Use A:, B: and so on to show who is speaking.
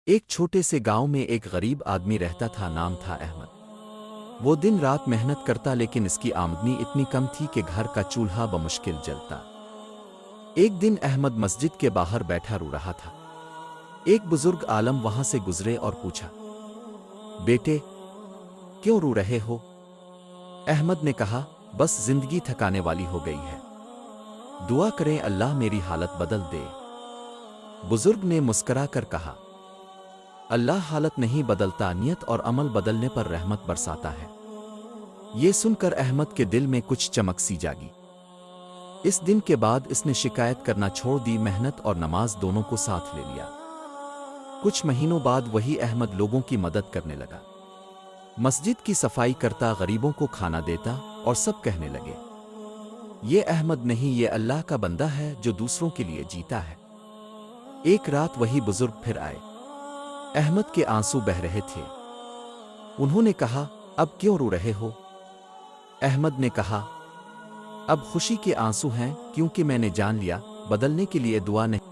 A: ایک چھوٹے سے گاؤں میں ایک غریب آدمی رہتا تھا، نام تھا احمد۔ وہ دن رات محنت کرتا لیکن اس کی آمدنی اتنی کم تھی کہ گھر کا چولہا بمشکل جلتا۔ ایک دن احمد مسجد کے باہر بیٹھا رو رہا تھا۔ ایک بزرگ عالم وہاں سے گزرے اور پوچھا، بیٹے کیوں رو رہے ہو؟ احمد نے کہا، بس زندگی تھکانے والی ہو گئی ہے، دعا کریں اللہ میری حالت بدل دے۔ بزرگ نے مسکرا کر کہا، اللہ حالت نہیں بدلتا، نیت اور عمل بدلنے پر رحمت برساتا ہے۔ یہ سن کر احمد کے دل میں کچھ چمک سی جاگی۔ اس دن کے بعد اس نے شکایت کرنا چھوڑ دی، محنت اور نماز دونوں کو ساتھ لے لیا۔ کچھ مہینوں بعد وہی احمد لوگوں کی مدد کرنے لگا، مسجد کی صفائی کرتا، غریبوں کو کھانا دیتا، اور سب کہنے لگے، یہ احمد نہیں، یہ اللہ کا بندہ ہے جو دوسروں کے لیے جیتا ہے۔ ایک رات وہی بزرگ پھر آئے۔ احمد کے آنسو بہہ رہے تھے۔ انہوں نے کہا، اب کیوں رو رہے ہو؟ احمد نے کہا، اب خوشی کے آنسو ہیں، کیونکہ میں نے جان لیا بدلنے کے لیے دعا نہیں